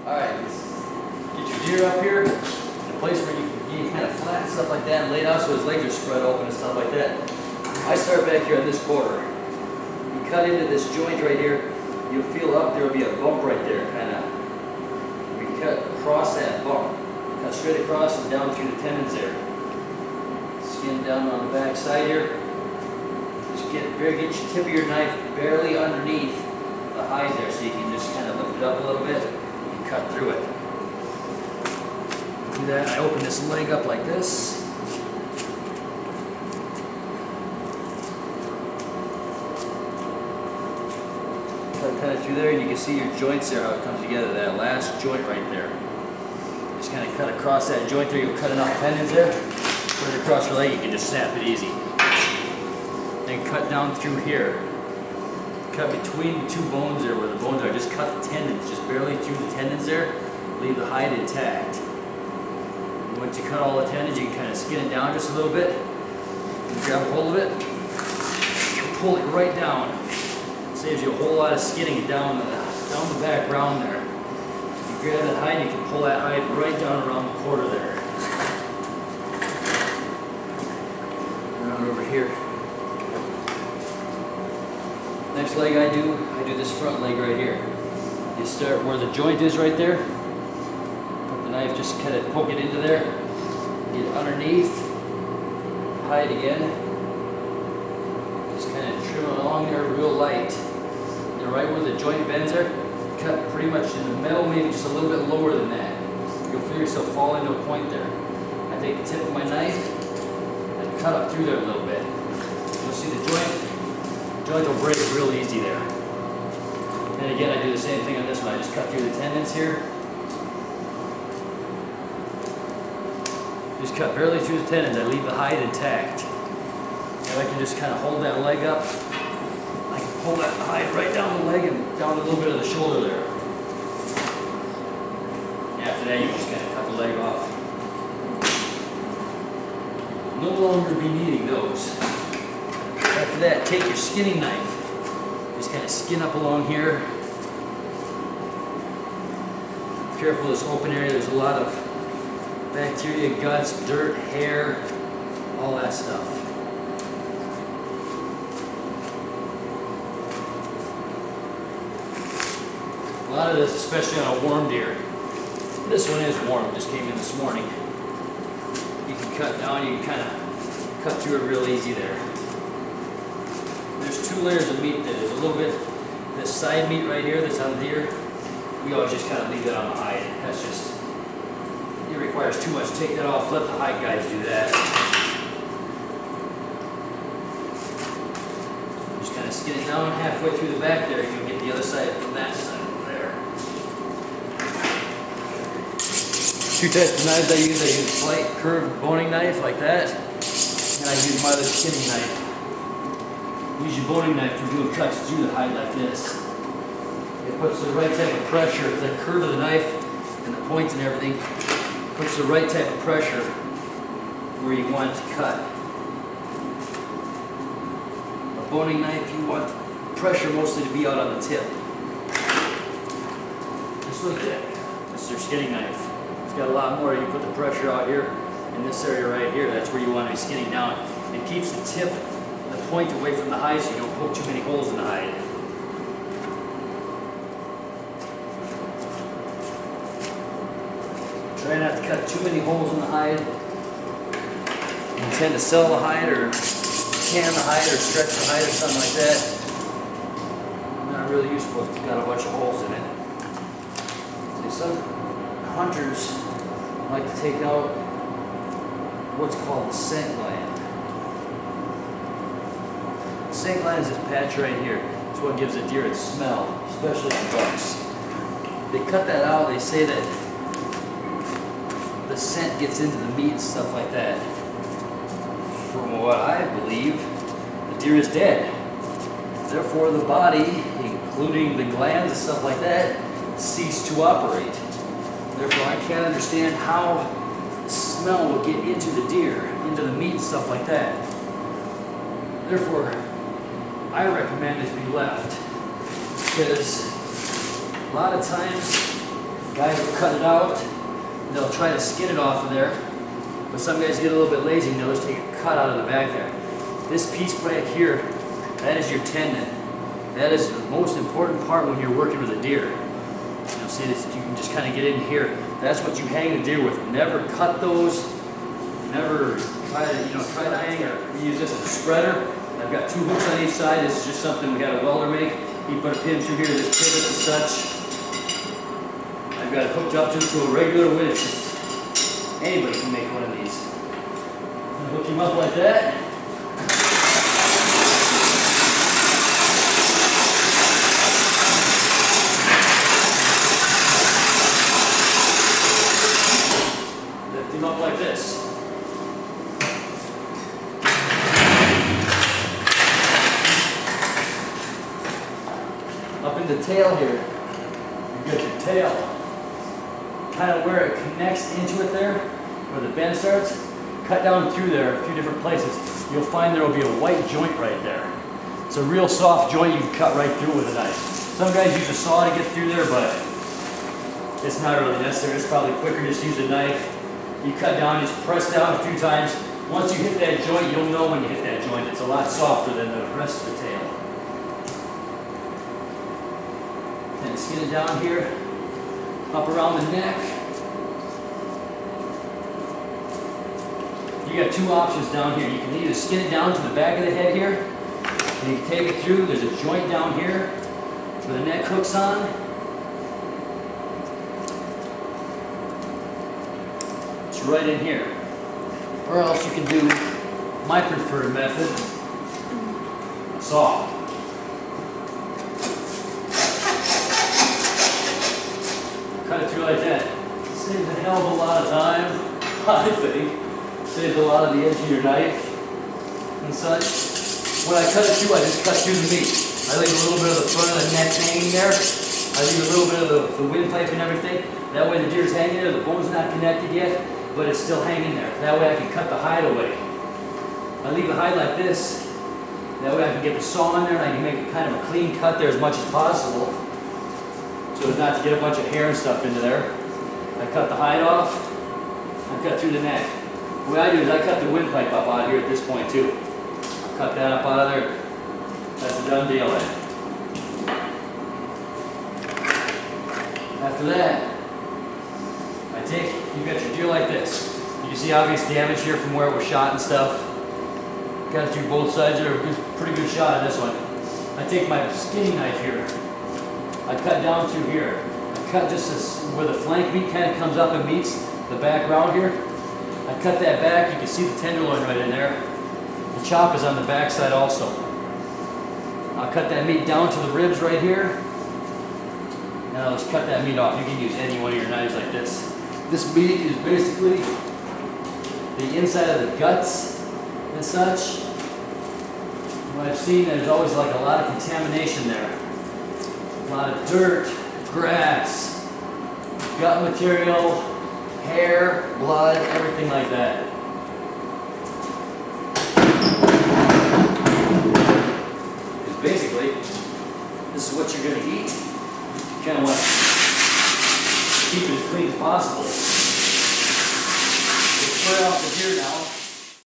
Alright, get your deer up here in a place where you can get kind of flat and stuff like that and laid out so his legs are spread open and stuff like that. I start back here on this quarter. You cut into this joint right here, you'll feel up there will be a bump right there, kind of. We cut across that bump. Cut straight across and down through the tendons there. Skin down on the back side here. Just get your tip of your knife barely underneath the hide there so you can just kind of lift it up a little bit and cut through it. Do that, I open this leg up like this. Cut kind of through there and you can see your joints there, how it comes together, that last joint right there. Just kind of cut across that joint there, you'll cut enough tendons there. Put it across your leg, you can just snap it easy. Then cut down through here. Cut between the two bones there where the bones are. Just cut the tendons, just barely through the tendons there. Leave the hide intact. And once you cut all the tendons, you can kind of skin it down just a little bit. And grab a hold of it. Pull it right down. Saves you a whole lot of skinning down the back round there. You grab that hide, you can pull that hide right down around the quarter there. Around over here. Next leg I do this front leg right here. You start where the joint is right there. Put the knife, just kind of poke it into there. Get underneath. Hide again. Just kind of trim along there real light. And right where the joint bends there, cut pretty much in the middle, maybe just a little bit lower than that. You'll feel yourself fall into a point there. I take the tip of my knife and cut up through there a little bit. You'll see the joint. Joint will break real easy there. And again, I do the same thing on this one. I just cut through the tendons here. Just cut barely through the tendons. I leave the hide intact. And I can just kind of hold that leg up. I can pull that hide right down the leg and down a little bit of the shoulder there. After that, you just kind of cut the leg off. No longer be needing those. After that, take your skinning knife. Just kind of skin up along here. Careful this open area, there's a lot of bacteria, guts, dirt, hair, all that stuff. A lot of this, especially on a warm deer. This one is warm, it just came in this morning. You can cut down, you can kind of cut through it real easy there. There's two layers of meat there. There's a little bit, this side meat right here that's on the deer. We always just kind of leave that on the hide. That's just, it requires too much. Take that off, let the hide guys do that. Just kind of skin it down halfway through the back there. You'll get the other side from that side over there. Two types of knives I use. I use a slight curved boning knife like that. And I use my other skinning knife. Use your boning knife for doing cuts through the hide like this. It puts the right type of pressure, the curve of the knife and the points and everything, puts the right type of pressure where you want it to cut. A boning knife, you want pressure mostly to be out on the tip. Just like that. This is your skinning knife. It's got a lot more. You put the pressure out here in this area right here. That's where you want to be skinning down. It keeps the tip, the point away from the hide so you don't poke too many holes in the hide. Try not to cut too many holes in the hide. You tend to sell the hide or can the hide or stretch the hide or something like that. Not really useful if it's got a bunch of holes in it. See, some hunters like to take out what's called the scent gland. The scent gland is this patch right here. It's what gives a deer its smell, especially on bucks. They cut that out, they say that the scent gets into the meat and stuff like that. From what I believe, the deer is dead. Therefore the body, including the glands and stuff like that, cease to operate. Therefore I can't understand how the smell will get into the deer, into the meat and stuff like that. Therefore, I recommend it be left. Because a lot of times Guys will cut it out, and they'll try to skin it off of there. But some guys get a little bit lazy and they'll just take a cut out of the back there. This piece right here, that is your tendon. That is the most important part when you're working with a deer. You'll see this, you can just kind of get in here. That's what you hang the deer with. Never cut those. Never try to hang or use this as a spreader. I've got 2 hooks on each side. This is just something we got a welder make. He put a pin through here, this pivot and such. I've got it hooked up to a regular winch. Anybody can make one of these. I'm gonna hook him up like that. Lift him up like this. Up in the tail here, you got your tail. Kind of where it connects into it there, where the bend starts, cut down through there a few different places. You'll find there will be a white joint right there. It's a real soft joint you can cut right through with a knife. Some guys use a saw to get through there, but it's not really necessary. It's probably quicker just use a knife. You cut down, just press down a few times. Once you hit that joint, you'll know when you hit that joint. It's a lot softer than the rest of the tail. And skin it down here. Up around the neck. You got 2 options down here. You can either skin it down to the back of the head here, and you can take it through. There's a joint down here where the neck hooks on. It's right in here. Or else you can do my preferred method, a saw. Cut it through like that. Saves a hell of a lot of time, I think. Saves a lot of the edge of your knife and such. When I cut it through, I just cut through the meat. I leave a little bit of the front of the neck hanging there. I leave a little bit of the windpipe and everything. That way the deer's hanging there, the bone's not connected yet, but it's still hanging there. That way I can cut the hide away. I leave the hide like this. That way I can get the saw in there and I can make it kind of a clean cut there as much as possible, so as not to get a bunch of hair and stuff into there. I cut the hide off, I cut through the neck. What I do is I cut the windpipe up out here at this point too. Cut that up out of there. That's a done deal then. After that, you got your deer like this. You can see obvious damage here from where it was shot and stuff. Got it through both sides there. Pretty good shot of this one. I take my skinning knife here. I cut down through here. I cut just where the flank meat kind of comes up and meets the back round here. I cut that back. You can see the tenderloin right in there. The chop is on the back side also. I'll cut that meat down to the ribs right here. And I'll just cut that meat off. You can use any one of your knives like this. This meat is basically the inside of the guts and such. What I've seen, there's always like a lot of contamination there. A lot of dirt, grass, gut material, hair, blood, everything like that.